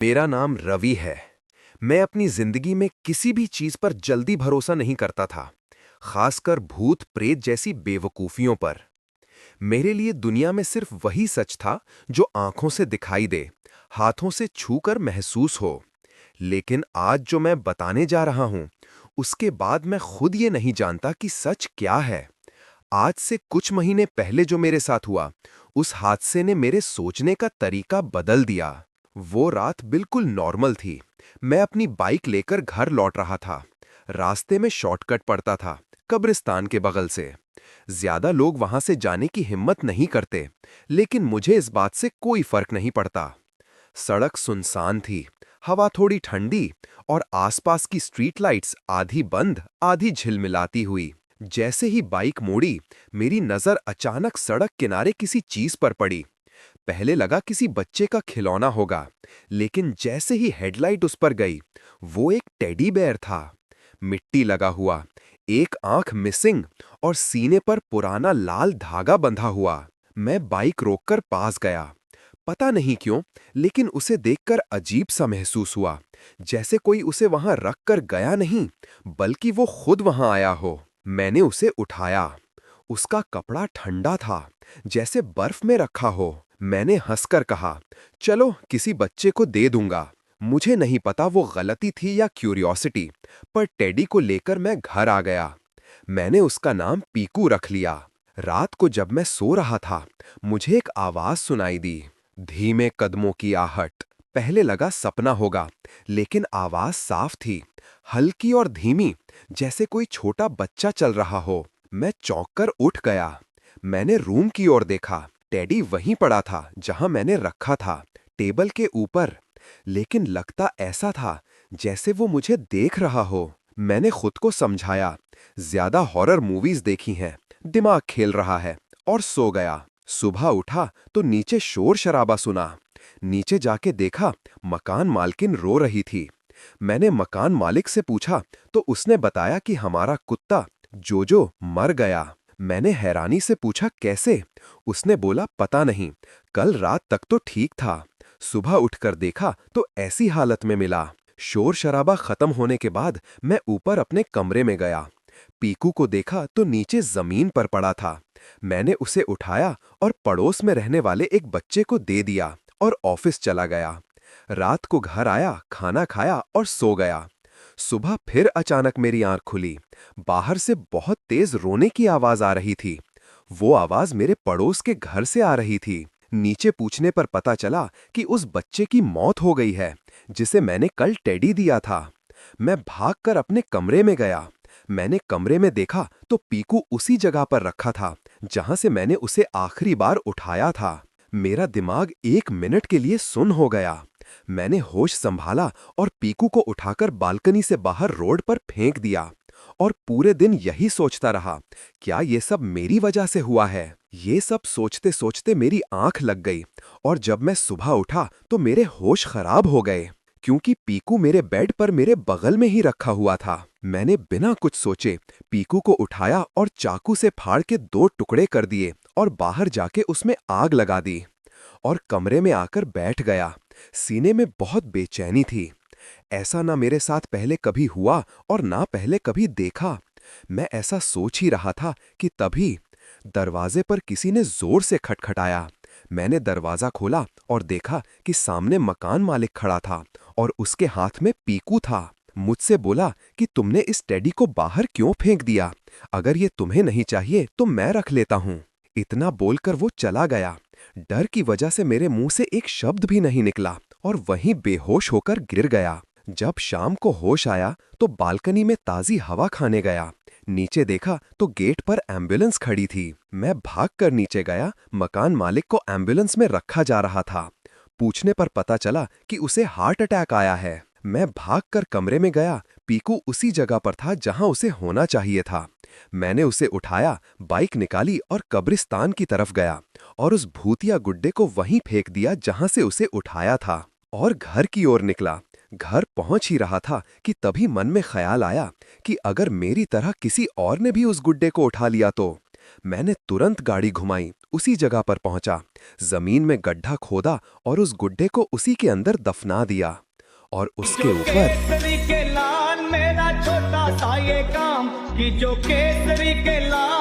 मेरा नाम रवि है। मैं अपनी जिंदगी में किसी भी चीज पर जल्दी भरोसा नहीं करता था, खासकर भूत प्रेत जैसी बेवकूफियों पर। मेरे लिए दुनिया में सिर्फ वही सच था जो आंखों से दिखाई दे, हाथों से छूकर महसूस हो। लेकिन आज जो मैं बताने जा रहा हूं, उसके बाद मैं खुद ये नहीं जानता कि सच क्या है। आज से कुछ महीने पहले जो मेरे साथ हुआ, उस हादसे ने मेरे सोचने का तरीका बदल दिया। वो रात बिल्कुल नॉर्मल थी। मैं अपनी बाइक लेकर घर लौट रहा था। रास्ते में शॉर्टकट पड़ता था, कब्रिस्तान के बगल से। ज्यादा लोग वहां से जाने की हिम्मत नहीं करते, लेकिन मुझे इस बात से कोई फर्क नहीं पड़ता। सड़क सुनसान थी, हवा थोड़ी ठंडी, और आसपास की स्ट्रीट लाइट्स आधी बंद आधी झिलमिलाती हुई। जैसे ही बाइक मोड़ी, मेरी नजर अचानक सड़क किनारे किसी चीज पर पड़ी। पहले लगा किसी बच्चे का खिलौना होगा, लेकिन जैसे ही हेडलाइट उस पर गई, वो एक टेडी बेयर था। मिट्टी लगा हुआ, एक आंख मिसिंग, और सीने पर पुराना लाल धागा बंधा हुआ। मैं बाइक रोककर पास गया। पता नहीं क्यों, लेकिन उसे देखकर अजीब सा महसूस हुआ, जैसे कोई उसे वहां रख कर गया नहीं, बल्कि वो खुद वहां आया हो। मैंने उसे उठाया। उसका कपड़ा ठंडा था, जैसे बर्फ में रखा हो। मैंने हंसकर कहा, चलो किसी बच्चे को दे दूंगा। मुझे नहीं पता वो गलती थी या क्यूरियोसिटी, पर टेडी को लेकर मैं घर आ गया। मैंने उसका नाम पीकू रख लिया। रात को जब मैं सो रहा था, मुझे एक आवाज सुनाई दी, धीमे कदमों की आहट। पहले लगा सपना होगा, लेकिन आवाज साफ थी, हल्की और धीमी, जैसे कोई छोटा बच्चा चल रहा हो। मैं चौंक कर उठ गया। मैंने रूम की ओर देखा। टेडी वहीं पड़ा था जहां मैंने रखा था, टेबल के ऊपर। लेकिन लगता ऐसा था जैसे वो मुझे देख रहा हो। मैंने खुद को समझाया, ज्यादा हॉरर मूवीज देखी हैं, दिमाग खेल रहा है, और सो गया। सुबह उठा तो नीचे शोर शराबा सुना। नीचे जाके देखा, मकान मालकिन रो रही थी। मैंने मकान मालिक से पूछा तो उसने बताया कि हमारा कुत्ता जोजो मर गया। मैंने हैरानी से पूछा कैसे? उसने बोला पता नहीं, कल रात तक तो ठीक था, सुबह उठकर देखा तो ऐसी हालत में मिला। शोर शराबा खत्म होने के बाद मैं ऊपर अपने कमरे में गया। पीकू को देखा तो नीचे जमीन पर पड़ा था। मैंने उसे उठाया और पड़ोस में रहने वाले एक बच्चे को दे दिया और ऑफिस चला गया। रात को घर आया, खाना खाया और सो गया। सुबह फिर अचानक मेरी आंख खुली। बाहर से बहुत तेज रोने की आवाज आ रही थी। वो आवाज मेरे पड़ोस के घर से आ रही थी। नीचे पूछने पर पता चला कि उस बच्चे की मौत हो गई है, जिसे मैंने कल टेडी दिया था। मैं भागकर अपने कमरे में गया। मैंने कमरे में देखा तो पीकू उसी जगह पर रखा था जहां से मैंने उसे आखिरी बार उठाया था। मेरा दिमाग 1 मिनट के लिए सुन्न हो गया। मैंने होश संभाला और पीकू को उठाकर बालकनी से बाहर रोड पर फेंक दिया, और पूरे दिन यही सोचता रहा, क्या ये सब मेरी वजह से हुआ है? ये सब सोचते सोचते मेरी आंख लग गई, और जब मैं सुबह उठा तो मेरे होश खराब हो गए, क्योंकि पीकू मेरे बेड पर मेरे बगल में ही रखा हुआ था। मैंने बिना कुछ सोचे पीकू को उठाया और चाकू से फाड़ के 2 टुकड़े कर दिए और बाहर जाके उसमें आग लगा दी, और कमरे में आकर बैठ गया। सीने में बहुत बेचैनी थी। ऐसा ना मेरे साथ पहले कभी हुआ और ना पहले कभी देखा। मैं ऐसा सोच ही रहा था कि तभी दरवाजे पर किसी ने जोर से खटखटाया। मैंने दरवाजा खोला और देखा कि सामने मकान मालिक खड़ा था और उसके हाथ में पीकू था। मुझसे बोला कि तुमने इस टेडी को बाहर क्यों फेंक दिया? अगर ये तुम्हें नहीं चाहिए तो मैं रख लेता हूं। इतना बोलकर वो चला गया। डर की वजह से मेरे मुंह से एक शब्द भी नहीं निकला और वहीं बेहोश होकर गिर गया। जब शाम को होश आया तो बालकनी में ताजी हवा खाने गया। नीचे देखा तो गेट पर एम्बुलेंस खड़ी थी। मैं भागकर नीचे गया। मकान मालिक को एम्बुलेंस में रखा जा रहा था। पूछने पर पता चला कि उसे हार्ट अटैक आया है। मैं भागकर कमरे में गया। पीकू उसी जगह पर था जहां उसे होना चाहिए था। मैंने उसे उठाया, बाइक निकाली और कब्रिस्तान की तरफ गया, और उस भूतिया गुड्डे को वहीं फेंक दिया जहां से उसे उठाया था, और घर की ओर निकला। घर पहुंच ही रहा था कि तभी मन में ख्याल आया कि अगर मेरी तरह किसी और ने भी उस गुड्डे को उठा लिया तो। मैंने तुरंत गाड़ी घुमाई, उसी जगह पर पहुंचा, जमीन में गड्ढा खोदा और उस गुड्डे को उसी के अंदर दफना दिया। और उसके जो ऊपर केसरी के लाल मेरा छोटा सा ये काम कि जो केसरी के लाल